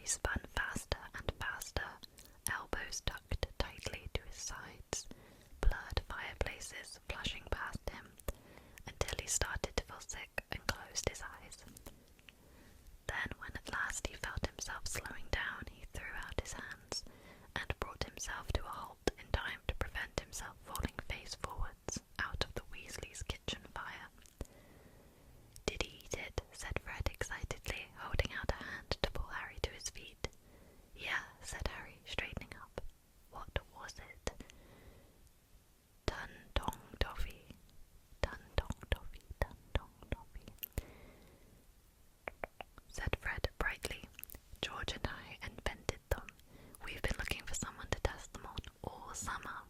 Harry spun faster and faster, elbows tucked tightly to his sides, blurred fireplaces flashing past him, until he started to feel sick and closed his eyes. Then, when at last he felt himself slowing down, he threw out his hands and brought himself to a halt in time to prevent himself falling face forwards out of the Weasleys' kitchen fire. "Did he eat it?" said Fred excitedly, holding out a hand to pull Harry to his feet. "Yeah," said Harry, straightening up. "What was it?" "Dun-dong toffee, dun-dong toffee, dun-dong toffee," said Fred brightly. "George and I invented them. We've been looking for someone to test them on all summer."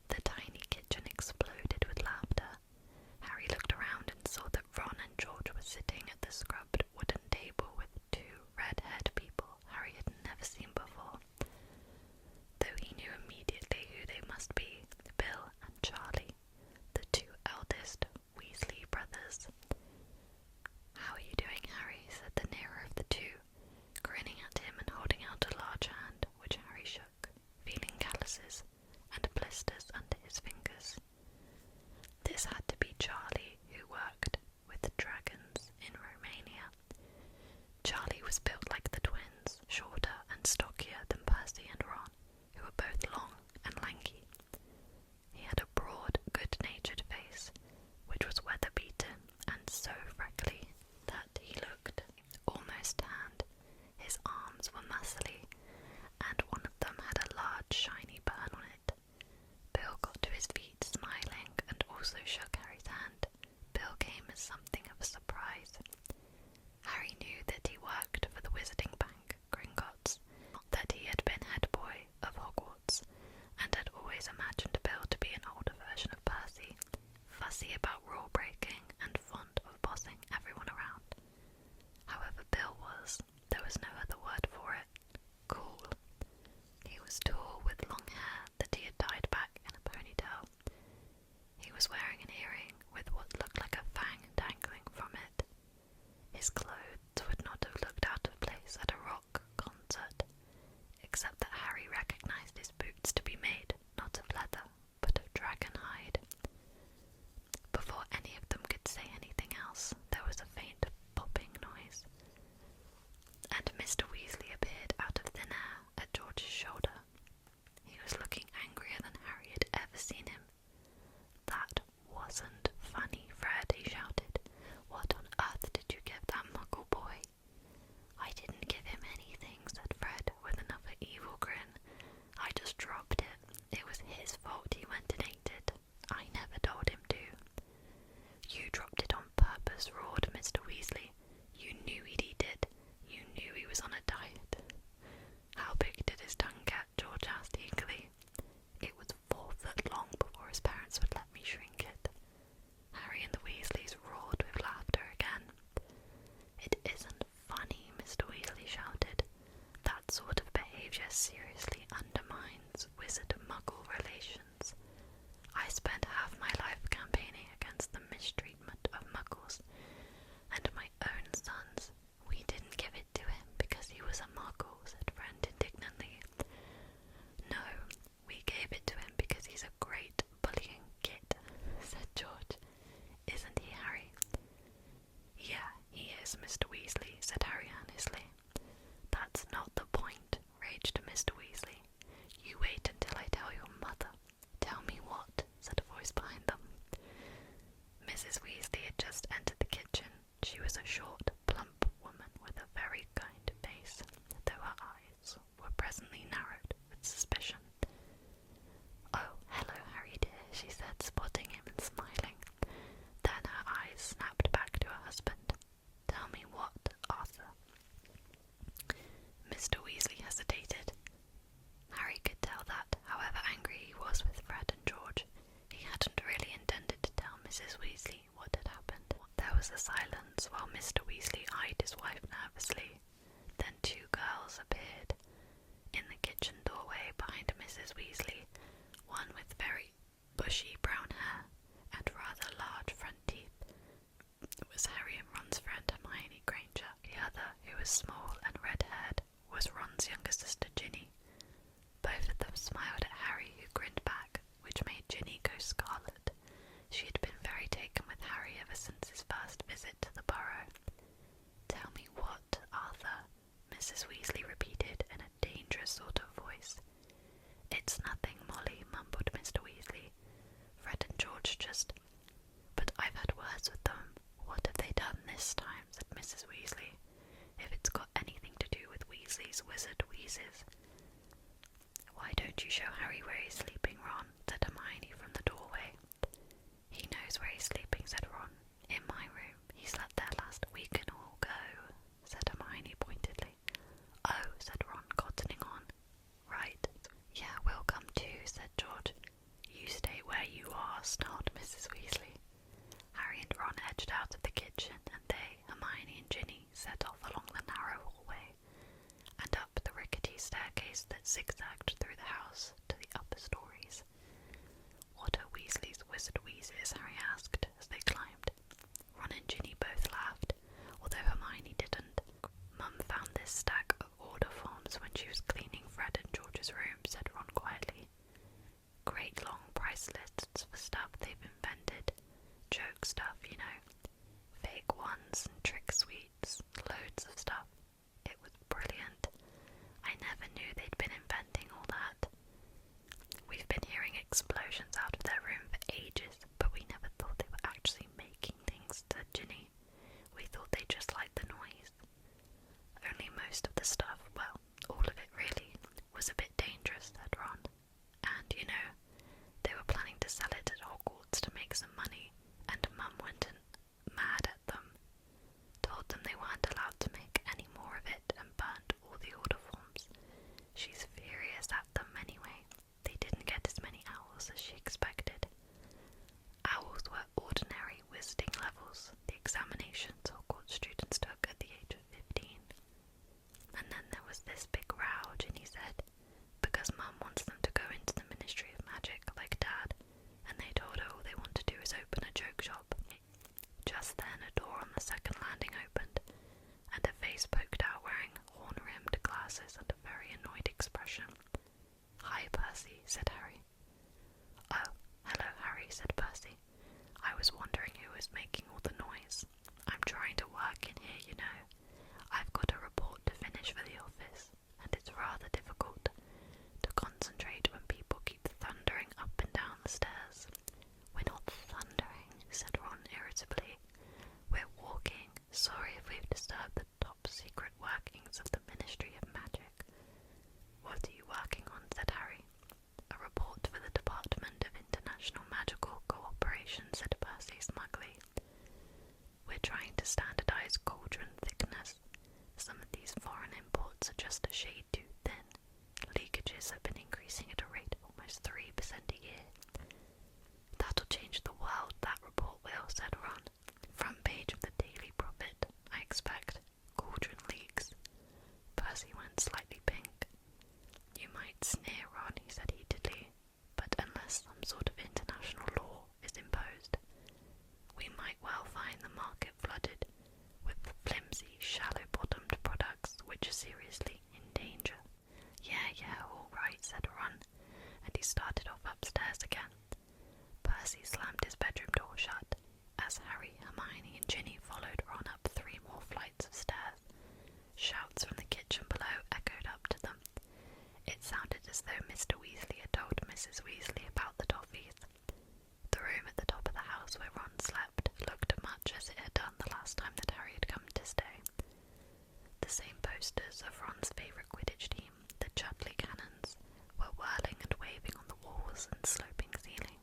The tiny kitchen exploded with laughter. Harry looked around and saw that Ron and George were sitting at the scrubbed wooden table with two red-haired people Harry had never seen before, though he knew immediately who they must be: Bill and Charlie, the two eldest Weasley brothers. "How are you doing, Harry?" said the nearer of the two, grinning at him and holding out a large hand, which Harry shook, feeling calluses and blisters under his fingers. This had to be Charlie, who worked with dragons in Romania. Charlie was built like the twins, shorter and stockier than Percy and Ron, who were both long and lanky. He had a broad, good-natured face, which was weather-beaten and so freckly that he looked almost tanned. His arms were muscly, and one of them had a large shiny burn on it. Bill got to his feet smiling and also shook Harry's hand. Bill came as something of a surprise. Harry knew that he worked for the Wizarding Bank, Gringotts, that he had been head boy of Hogwarts, and had always imagined Bill to be an older version of Percy, fussy about rule breaking and fond of bossing everyone around. However, Bill was, there was no other word for it, cool. He was tall with long hair that he had tied back in a ponytail. He was wearing an earring with what looked like a fang dangling from it. His clothes would not have looked out of place at a rock concert, except that Harry recognized his boots to be made not of leather, but of dragon hide. Before any of them could say anything else, there was a faint popping noise, and Mr. Weasley appeared out of thin air at George's shoulder. He was looking angrier than Harry had ever seen him. "That wasn't funny, Fred," he shouted. "What on earth did you give that Muggle boy?" "I didn't give him anything," said Fred, with another evil grin. "I just dropped it. It was his fault he went and ate it. I never told him to." "You dropped it on purpose," roared Mr. Weasley. "You knew he'd eat it. You knew he was on a diet." "How big did his tongue get?" George asked eagerly. "It was 4 foot long before his parents would let me shrink it." Harry and the Weasleys roared with laughter again. "It isn't funny," Mr. Weasley shouted. "That sort of behaviour seriously undermines wizard-muggle relations. I spent half my life campaigning against the mistreatment of muggles, and my own sons. We didn't give it to him because he was a muggle," said Fred indignantly. "No, we gave it to him because he's a great bullying kid," said George. "Isn't he, Harry?" "Yeah, he is, Mr. Weasley," said Harry earnestly. "That's not the point," raged Mr. Weasley. "You wait until I tell your mother." "Tell me what?" said a voice behind them. Mrs. Weasley had just entered the kitchen. She was a short, plump woman with a very kind face, though her eyes were presently narrowed with suspicion. "Oh, hello, Harry dear," she said, spotting him and smiling. Then her eyes snapped back to her husband. "Tell me what, Arthur?" Mr. Weasley hesitated. Harry could tell that, however angry he was with Fred and George, he hadn't really intended to tell Mrs. Weasley what had happened. There was a silence while Mr. Weasley eyed his wife nervously. Then 2 girls appeared in the kitchen doorway behind Mrs. Weasley, one with very bushy brown hair and rather large front teeth. It was Harry and Ron's friend Hermione Granger. The other, who was small and red-haired, wheezes. "Why don't you show Harry where he's sleeping, Ron?" said Hermione from the doorway. "He knows where he's sleeping," said Ron. "In my room. He slept there last week and all go," said Hermione pointedly. "Oh," said Ron, cottoning on. "Right. Yeah, we'll come too," said George. "You stay where you are," snarled Mrs. Weasley. Harry and Ron edged out of the kitchen, and they, Hermione and Ginny, set off along the narrow hallway and up the rickety staircase that zigzagged through the house to the upper stories. "What are Weasley's wizard wheezes?" Harry asked as they climbed. Ron and Ginny both laughed, although Hermione didn't. "Mum found this stack of order forms when she was cleaning Fred and George's room," said Ron quietly. "Great long price lists for stuff they've invented. Joke stuff, you know. Fake ones and trick sweets, loads of stuff. It was brilliant. I never knew they'd been inventing all that. We've been hearing explosions out of their room for ages, but we never thought they were actually making things," said Ginny. "We thought they just liked the noise. Only most of the stuff, well, all of it really, was a bit dangerous," said Ron. "And, you know, they were planning to sell it at Hogwarts to make some money, and Mum went mad at them, told them they weren't allowed to make any more of it, and burnt all the order forms. She's furious at them anyway. They didn't get as many owls as she expected." Owls were ordinary wizarding levels, the examinations Hogwarts students took at the age of 15. "And then there was this big row," Ginny said, "because Mum wants them to go into the Ministry of Magic like Dad, and they told her all they want to do is open a joke shop." Just then a door on the second landing opened, and a face poked out wearing horn-rimmed glasses and a very annoyed expression. "Hi, Percy," said Harry. "Oh, hello, Harry," said Percy. "I was wondering who was making all the noise. I'm trying to work in here, you know. I've got a report to finish for the office, and it's rather difficult to concentrate when people keep thundering up and down the stairs." "We're not thundering," said Ron irritably. "We're walking. Sorry if we've disturbed the top-secret workings of the Ministry of Magic." "What are you working on?" said Harry. "A report for the Department of International Magical Cooperation," said Percy smugly. "We're trying to standardize cauldron thickness. Some of these foreign imports are just a shade too thin. Leakages have been increasing at a rate of almost 3% a year." "That'll change the world, that report will," said Ron. "Front page of the Daily Prophet, I expect. Cauldron leaks." Percy went slightly pink. "You might sneer, Ron," he said heatedly, "but unless some sort of international law is imposed, we might well find the market flooded with flimsy, shallow-bottomed products which are seriously in danger." Yeah, all right," said Ron, and he started off upstairs again. Percy slammed his bedroom door shut, as Harry, Hermione and Ginny followed Ron up 3 more flights of stairs. Shouts from the kitchen below echoed up to them. It sounded as though Mr. Weasley had told Mrs. Weasley about the toffees. The room at the top of the house where Ron slept looked much as it had done the last time that Harry had come to stay. The same posters of Ron's favourite Quidditch team, the Chudley Cannons, were whirling and waving on the walls and sloping ceiling,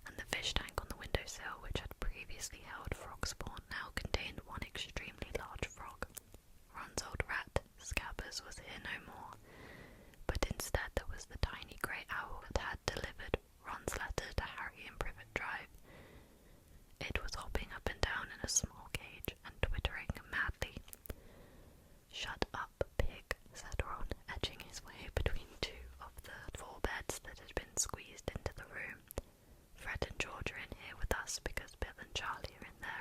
and the fish tank on the windowsill, which had previously held frog spawn, now contained one extremely large frog. Ron's old rat, Scabbers, was here no more, but instead there was the tiny grey owl that had delivered Ron's letter to Harry in Privet Drive. It was hopping up and down in a small cage and twittering madly. "Shut up, pig," said Ron, edging his way between 2 of the 4 beds that had been squeezed into the room. "Fred and George are in here with us because Bill and Charlie are in their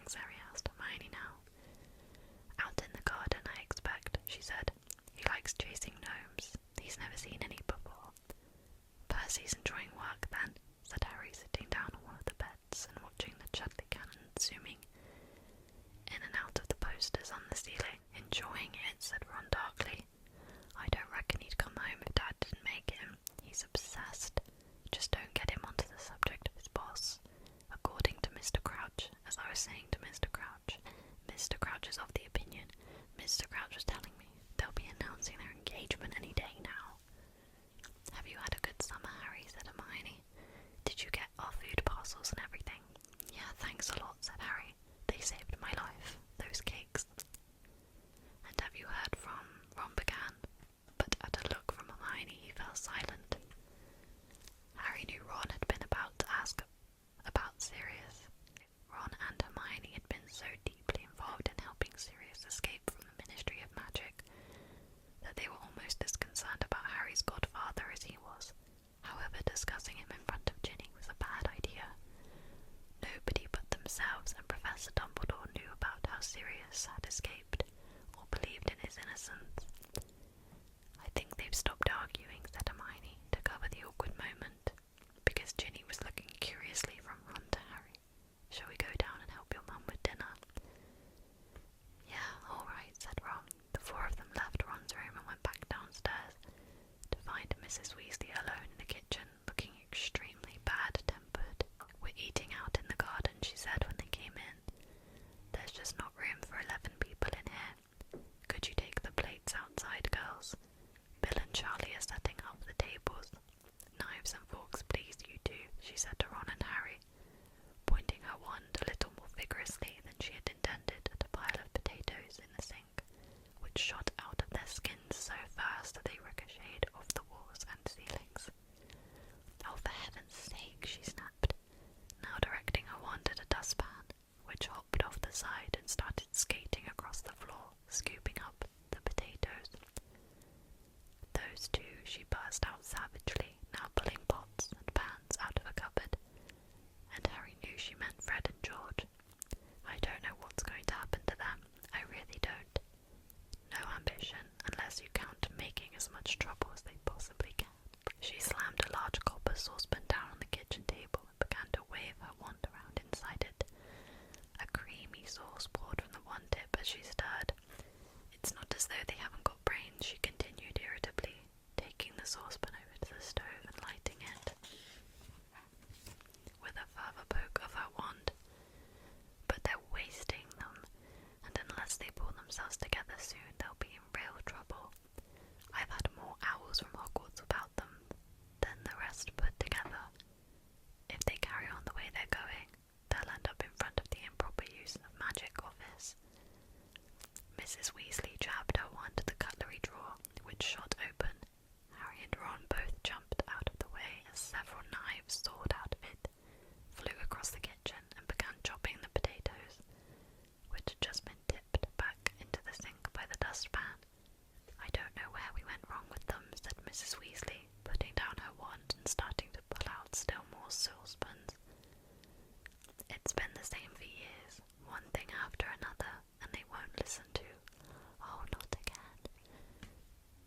Crookshanks, Harry asked Hermione now. Out in the garden, I expect, she said. He likes chasing gnomes. He's never seen any before. Percy's enjoying work then, said Harry, sitting down on one of the beds and watching the Chudley cannon zooming in and out of the posters on the ceiling. Enjoying it, said Ron darkly. I don't reckon he'd come home if Dad didn't make him. He's obsessed. Just don't get him onto the subject of his boss. According to Mr. Crouch, as I was saying to Mr. Crouch, Mr. Crouch is of the opinion. Mr. Crouch was telling me they'll be announcing their engagement any day now. Have you had a good summer, Harry? Said Hermione. Did you get our food parcels and everything? Yeah, thanks a lot, said Harry. They saved my life, those cakes. And have you heard from... Ron began, but at a look from Hermione he fell silent. Harry knew Ron had been about to ask about Sirius. Ron and Hermione had been so deeply involved in helping Sirius escape from the Ministry of Magic that they were almost as concerned about Harry's godfather as he was. However, discussing him in front of Ginny was a bad idea. Nobody but themselves and Professor Dumbledore knew about how Sirius had escaped, or believed in his innocence. I think they've stopped arguing, said Hermione, to cover the awkward moment, because Ginny was looking curiously from Ron to Harry. Shall we go down and help your mum with dinner? Yeah, all right, said Ron. The four of them left Ron's room and went back downstairs to find Mrs. Weasley alone in the kitchen, looking extremely bad-tempered. We're eating out in the garden, she said when they came in. There's just not room for 11 people in here. Could you take the plates outside, girls? Bill and Charlie are setting up the tables. Knives and forks, please, you two, she said to Ron and Harry, pointing her wand a little more vigorously than she had intended at a pile of potatoes in the sink, which shot out of their skins so fast that they ricocheted off the walls and ceilings. Oh, for heaven's sake, she snapped, now directing her wand at a dustpan, which hopped off the side and started skating across the floor, scooping up the potatoes. Those two, she burst out savagely, now pulling pots and pans out of a cupboard, and Harry knew she meant Fred and George. I don't know what's going to happen to them, I really don't. No ambition, unless you count making as much trouble as they possibly can. She slammed a large copper saucepan down on the kitchen table and began to wave her wand around inside it. A creamy sauce poured from the one tip as she stirred. It's not as though they haven't got brains, she continued irritably, taking the saucepan over to the stove and lighting it with a further poke of her wand. But they're wasting them, and unless they pull themselves together soon, they'll be in real trouble. I've had more owls from Hogwarts about them than the rest put together. If they carry on the way they're going, they'll end up in front of the improper use of magic office. Mrs. Weasley jabbed her wand to the cutlery drawer, which shot open. Harry and Ron both jumped out of the way as several knives soared out of it, flew across the kitchen, and began chopping the potatoes, which had just been tipped back into the sink by the dustpan. I don't know where we went wrong with them, said Mrs. Weasley, putting down her wand and starting to pull out still more saucepans. It's been the same for years, one thing after another, and they won't listen to. Oh, not again.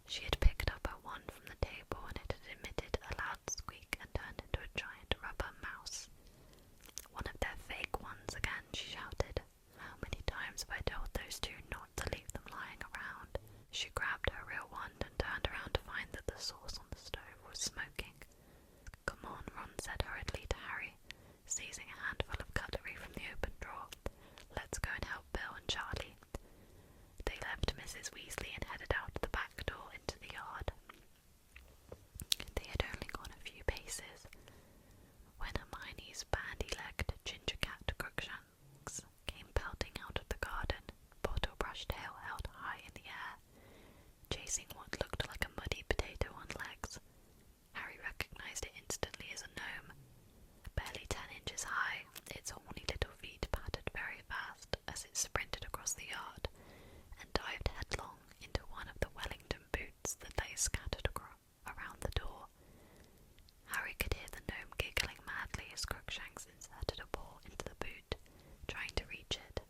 She had picked up her wand from the table and it had emitted a loud squeak and turned into a giant rubber mouse. One of their fake ones again, she shouted. How many times have I told those two not to leave them lying around? She grabbed her real wand and turned around to find that the sauce on the stove was smoking. Come on, Ron said hurriedly to Harry, seizing a handful of cutlery from the open drawer. Let's go and help Bill and Charlie. They left Mrs. Weasley and headed out the back door into the yard. They had only gone a few paces when Hermione's bandy-legged ginger cat Crookshanks came pelting out of the garden, bottle-brush tail held high in the air, chasing what looked like a muddy potato on legs. Harry recognised it instantly as a gnome. Barely 10 inches high, its horny little feet pattered very fast as it sprinted across the yard and dived headlong into one of the Wellington boots that lay scattered around the door. Harry could hear the gnome giggling madly as Crookshanks inserted a paw into the boot, trying to reach it.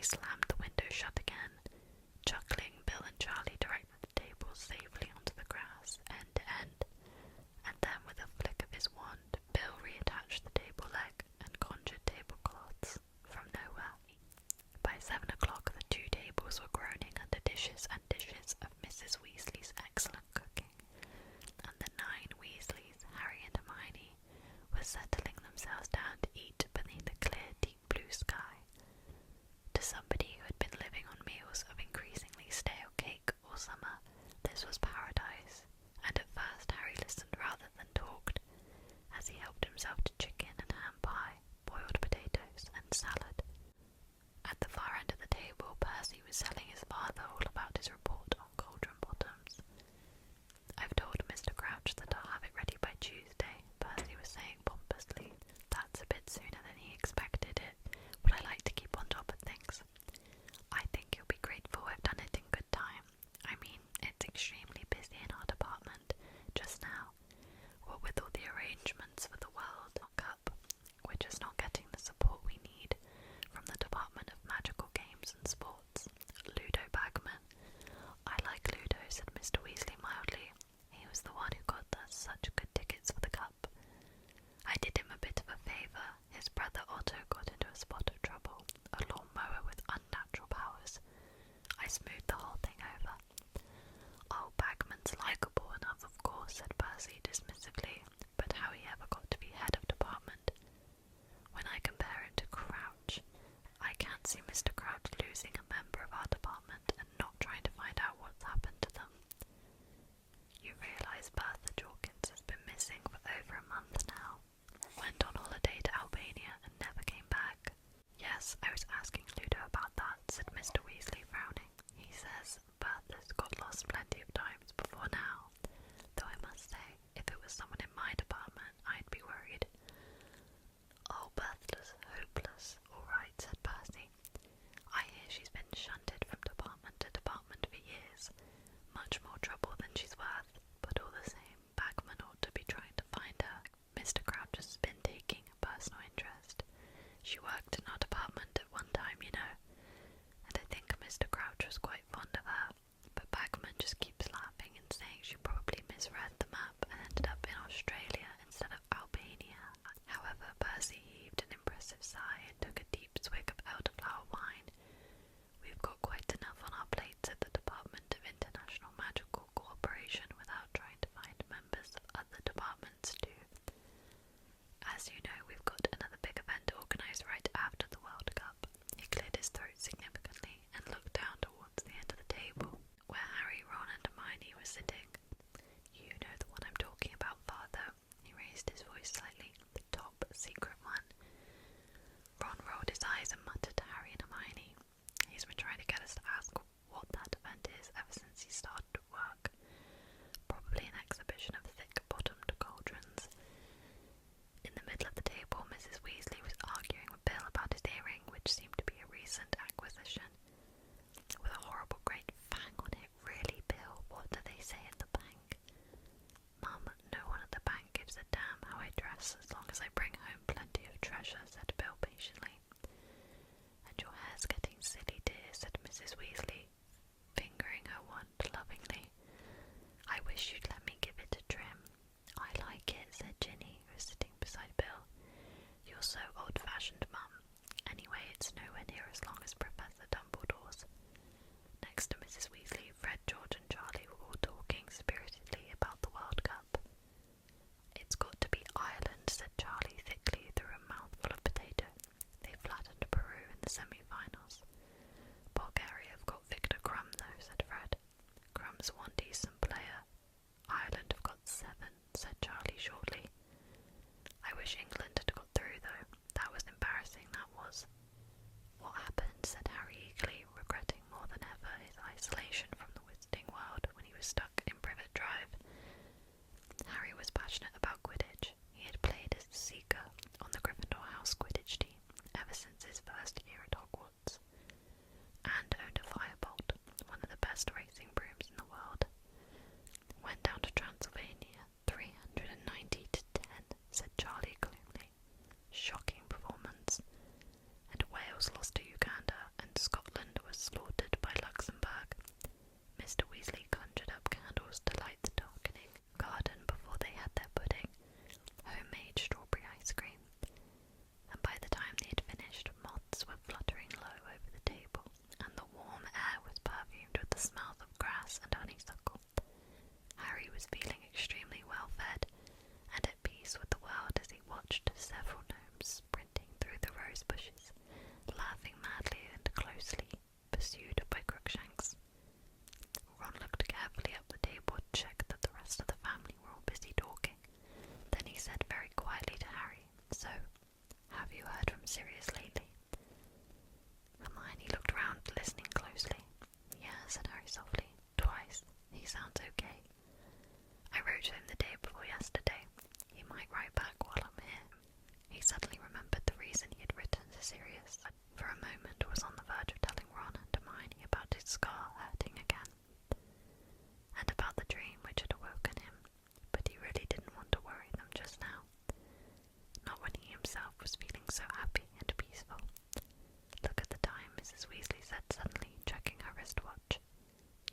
slammed the window shut again. Chuckling, Bill and Charlie directed the table safely onto the grass, end to end, and then with a flick of his wand, Bill reattached the table leg and conjured tablecloths from nowhere. By 7 o'clock the two tables were groaning under dishes and dishes of Mrs. Weasley's excellent cooking, and the 9 Weasleys, Harry and Hermione, were settling themselves down to eat beneath a clear, deep blue sky. To somebody who had been living on meals of increasingly stale cake all summer, this was paradise, and at first Harry listened rather than talked, as he helped himself to chicken and ham pie, boiled potatoes, and salad. At the far end of the table, Percy was telling his father all about his report on cauldron bottoms. "I've told Mr. Crouch that I'll have it ready by Tuesday," Percy was saying pompously. "That's a bit sooner than he expected it, but I like to keep on top of things. I think you'll be grateful I've done it in good time. I mean, it's extremely busy in our department just now, what with all the arrangements for the World Cup. We're just not getting the support we need from the Department of Magical Games and Sports. Ludo Bagman." "I like Ludo," said Mr. Weasley mildly. "He was the one who got us such good tickets for the cup. I did him a bit of a favour. His brother Otto got into a spot of trouble, a lawnmower with unnatural powers. I smoothed the whole thing over." "Oh, Bagman's likeable enough, of course," said Percy dismissively, "but how he ever got to be head of department. When I compare him to Crouch, I can't see Mr. Crouch losing a member of our department and not trying to find out what's happened to them. You realise Bertha Jorkins has been missing for over a month now. Went on holiday to Albania and never came back." "Yes, I was asking Ludo about that," said Mr. Weasley, frowning. "He says Bertha's got lost plenty of times before now, though I must say, if it was someone in my department, I'd be worried." "Oh, Bertha's hopeless, all right," said Percy. "I hear she's been shunted from department to department for years. Much more trouble than she's worth, but all the same, Bagman ought to be trying to find her. Mr. Crouch has been taking a personal interest. She worked in our department at one time, you know, and I think Mr. Crouch was quite fond of her, but Bagman just keeps laughing and saying she probably misread the map and ended up in Australia instead of Albania." However, Percy heaved an impressive sigh and took a deep swig of elderflower wine. "We've got quite enough on our plates at the Department of International Magical Cooperation without trying to find members of other departments too. As you know, we've got another big event organised right after the World Cup." He cleared his throat significantly and looked down towards the end of the table, where Harry, Ron and Hermione were sitting. "You know the one I'm talking about, Father." He raised his voice slightly. "The top secret one." Ron rolled his eyes and muttered to Harry and Hermione, "He's been trying to get us to ask what that event is ever since he started work. Probably an exhibition of thick-bottomed cauldrons." In the middle of the table, Mrs. Weasley was arguing with Bill about his earring, which seemed to be a recent acquisition. "With a horrible great fang on it, really, Bill. What do they say at the bank?" "Mum, no one at the bank gives a damn how I dress as long as I bring home plenty of treasure," said Bill patiently. "And your hair's getting silly, dear," said Mrs. Weasley, fingering her wand lovingly. "I wish you'd let me give it a trim." "I like it," said Ginny, who was sitting beside Bill. "You're so old-fashioned, Mum. Anyway, it's nowhere near as long as Professor Dumbledore's." Next to Mrs. Weasley, Fred, George and Charlie were all talking spiritedly about the World Cup. "It's got to be Ireland," said Charlie thickly through a mouthful of potato. "They flattened Peru in the semi-finals." "Bulgaria have got Victor Crumb though," said Fred. "Crumb's one decent player." "Ireland have got 7, said Charlie shortly. "I wish England had got through though. That was embarrassing, that was." "What happened?" said Harry eagerly, regretting more than ever his isolation from the wizarding world when he was stuck in Privet Drive. Harry was passionate about Quidditch. He had played as a seeker on the Gryffindor House Quidditch team ever since his first year at Hogwarts, and owned a Firebolt, one of the best racing brooms in the world. "Went down to Transylvania, 390 to 10, said Charlie gloomily. "Shocking performance. And Wales lost to Uganda, and Scotland serious. For a moment was on the verge of telling Ron and Hermione about his scar hurting again, and about the dream which had awoken him, but he really didn't want to worry them just now. Not when he himself was feeling so happy and peaceful. Look at the time, Mrs. Weasley said suddenly, checking her wristwatch.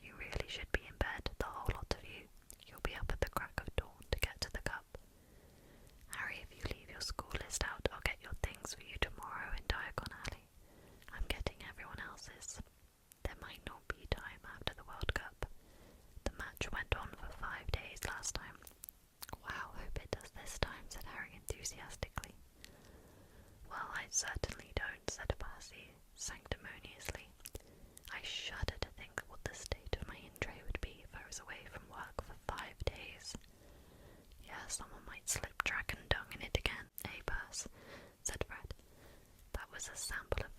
You really should be in bed, the whole lot of you. You'll be up at the crack of dawn to get to the cup. Harry, if you leave your school list out, I'll get your things for you tomorrow in Diagon Alley. I'm getting everyone else's. There might not be time after the World Cup. The match went on for 5 days last time. Wow, hope it does this time, said Harry enthusiastically. Well, I certainly don't, said Percy sanctimoniously. I shudder to think what the state of my in-tray would be if I was away from work for 5 days. Yeah, someone might slip dragon dung in it again, eh, Percy? Said Fred. That was a sample of